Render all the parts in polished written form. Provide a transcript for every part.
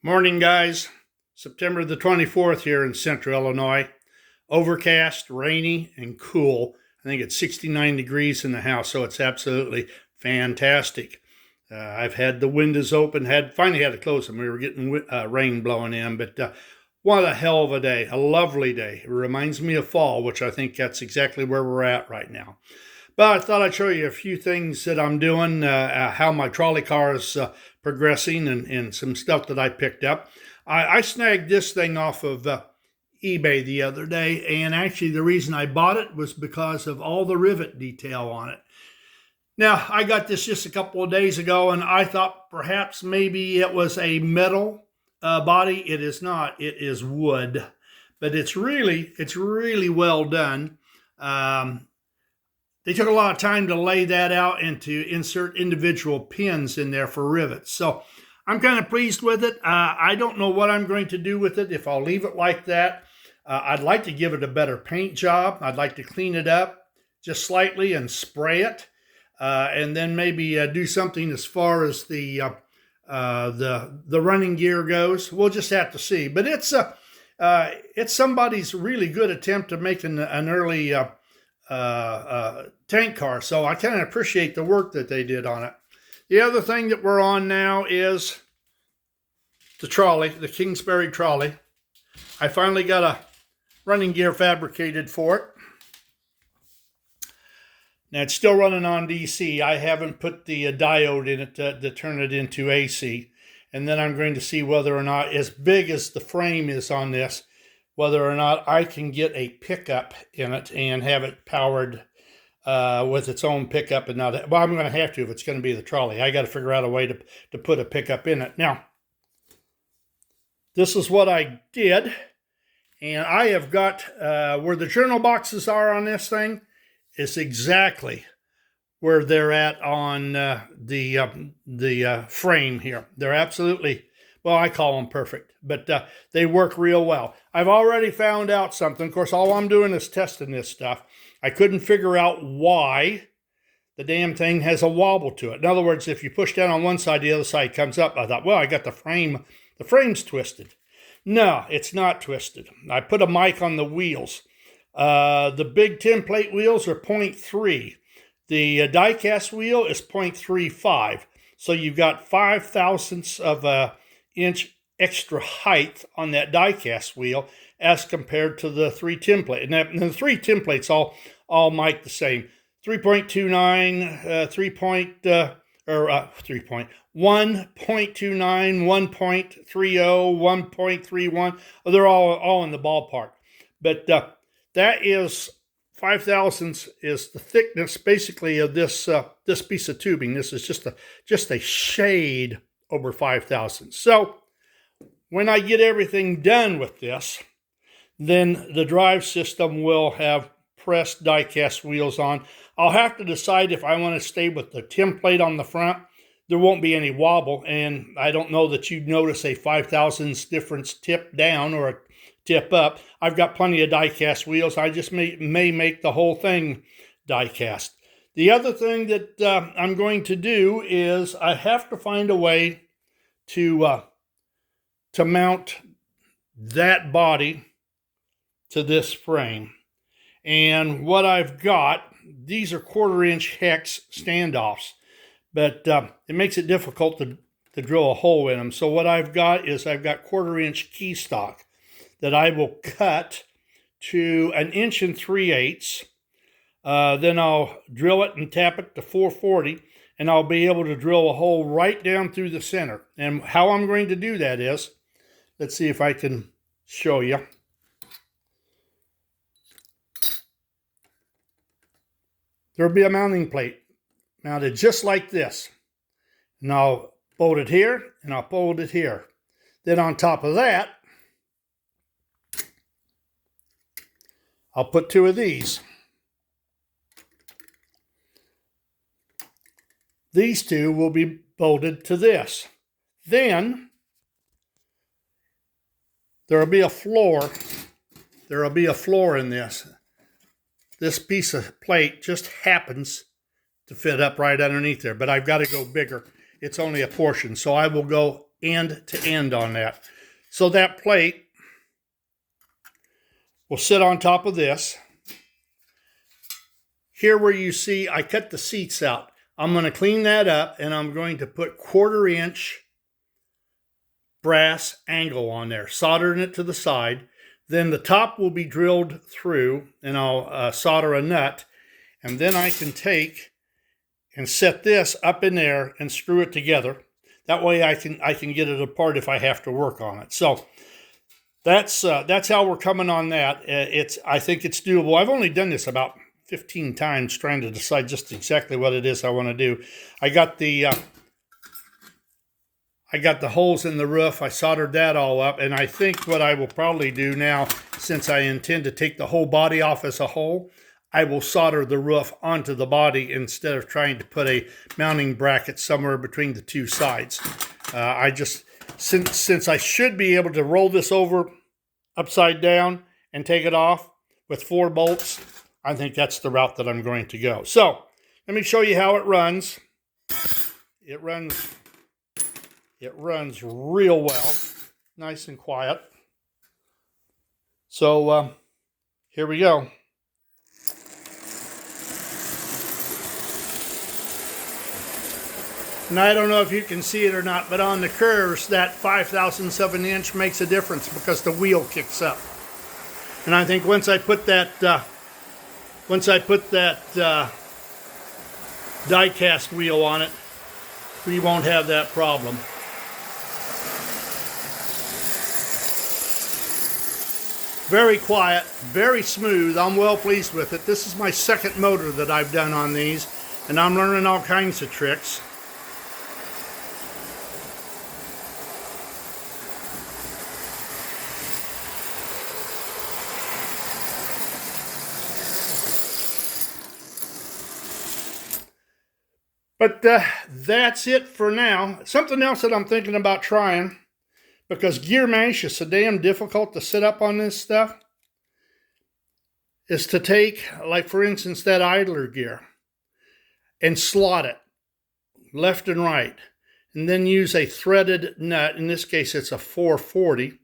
Morning, guys. September the 24th here in central Illinois. Overcast, rainy, and cool. I think it's 69 degrees in the house, so it's absolutely fantastic. I've had the windows open, finally had to close them. We were getting rain blowing in, but what a hell of a day, a lovely day. It reminds me of fall, which I think that's exactly where we're at right now. But I thought I'd show you a few things that I'm doing, how my trolley car is progressing, and some stuff that I picked up. I snagged this thing off of eBay the other day, and actually the reason I bought it was because of all the rivet detail on it. Now, I got this just a couple of days ago, and I thought perhaps maybe it was a metal body. It is not. It is wood, but it's really well done. They took a lot of time to lay that out and to insert individual pins in there for rivets. So I'm kind of pleased with it. I don't know what I'm going to do with it, if I'll leave it like that. I'd like to give it a better paint job. I'd like to clean it up just slightly and spray it. And then maybe do something as far as the running gear goes. We'll just have to see. But it's somebody's really good attempt to make an early tank car, so I kind of appreciate the work that they did on it. The other thing that we're on now is the trolley, the Kingsbury trolley. I finally got a running gear fabricated for it. Now it's still running on DC. I haven't put the diode in it to turn it into AC, and then I'm going to see whether or not, as big as the frame is on this, whether or not I can get a pickup in it and have it powered with its own pickup and not. Well, I'm going to have to if it's going to be the trolley. I got to figure out a way to put a pickup in it. Now, this is what I did, and I have got where the journal boxes are on this thing is exactly where they're at on the frame here. They're absolutely. Well, I call them perfect, but they work real well. I've already found out something. Of course, all I'm doing is testing this stuff. I couldn't figure out why the damn thing has a wobble to it. In other words, if you push down on one side, the other side comes up. I thought, well, I got the frame's twisted. No, it's not twisted. I put a mic on the wheels. The big template wheels are 0.3. The die-cast wheel is 0.35. So you've got 5 thousandths of a inch extra height on that die-cast wheel as compared to the 3 template. And the 3 templates all mic the same. 3.29, 1.29, 1.30, 1.31. They're all in the ballpark. But that is 5 thousandths is the thickness basically of this piece of tubing. This is just a shade over 5 thousandths. So when I get everything done with this, then the drive system will have pressed die-cast wheels on. I'll have to decide if I want to stay with the template on the front. There won't be any wobble, and I don't know that you'd notice a 5 thousandths difference tip down or a tip up. I've got plenty of die-cast wheels. I just may make the whole thing die-cast. The other thing that I'm going to do is I have to find a way to mount that body to this frame. And what I've got, these are 1/4-inch hex standoffs, but it makes it difficult to drill a hole in them. So what I've got is I've got 1/4-inch key stock that I will cut to 1 3/8. Then I'll drill it and tap it to 440, and I'll be able to drill a hole right down through the center. And how I'm going to do that is, let's see if I can show you. There'll be a mounting plate mounted just like this. And I'll bolt it here, and I'll bolt it here. Then on top of that, I'll put 2 of these. These 2 will be bolted to this. Then there'll be a floor. There'll be a floor in this. This piece of plate just happens to fit up right underneath there, but I've got to go bigger. It's only a portion, so I will go end to end on that. So that plate will sit on top of this. Here where you see I cut the seats out, I'm going to clean that up, and I'm going to put 1/4 inch brass angle on there, soldering it to the side. Then the top will be drilled through, and I'll solder a nut, and then I can take and set this up in there and screw it together. That way I can get it apart if I have to work on it. So that's how we're coming on that. I think it's doable. I've only done this about 15 times trying to decide just exactly what it is I want to do. I got the holes in the roof. I soldered that all up, and I think what I will probably do now, since I intend to take the whole body off as a whole, I will solder the roof onto the body instead of trying to put a mounting bracket somewhere between the two sides. Since I should be able to roll this over upside down and take it off with 4 bolts, I think that's the route that I'm going to go. So let me show you how it runs. It runs real well, nice and quiet. So here we go. And I don't know if you can see it or not, but on the curves, that 5/1000 of an inch makes a difference because the wheel kicks up. And I think once I put that die-cast wheel on it, we won't have that problem. Very quiet, very smooth. I'm well pleased with it. This is my second motor that I've done on these, and I'm learning all kinds of tricks. But that's it for now. Something else that I'm thinking about trying, because gear mesh is so damn difficult to set up on this stuff, is to take, like for instance, that idler gear and slot it left and right, and then use a threaded nut. In this case, it's a 440.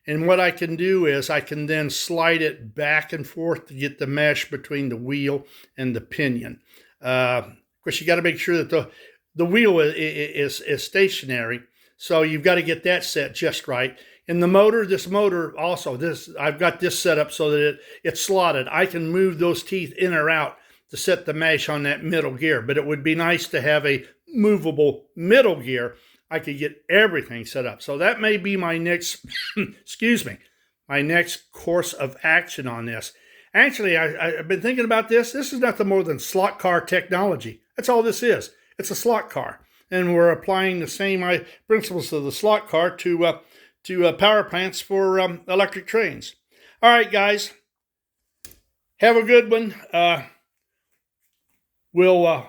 And what I can do is I can then slide it back and forth to get the mesh between the wheel and the pinion. Of course, you got to make sure that the wheel is stationary, so you've got to get that set just right. And the motor, this motor also, I've got this set up so that it's slotted. I can move those teeth in or out to set the mesh on that middle gear, but it would be nice to have a movable middle gear. I could get everything set up. So that may be my next, excuse me, my next course of action on this. Actually, I've been thinking about this. This is nothing more than slot car technology. That's all this is. It's a slot car. And we're applying the same principles of the slot car to power plants for electric trains. All right, guys. Have a good one. We'll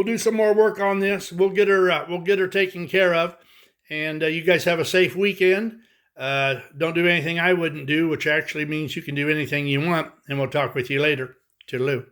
do some more work on this. We'll get her taken care of. And you guys have a safe weekend. Don't do anything I wouldn't do, which actually means you can do anything you want. And we'll talk with you later. Toodaloo.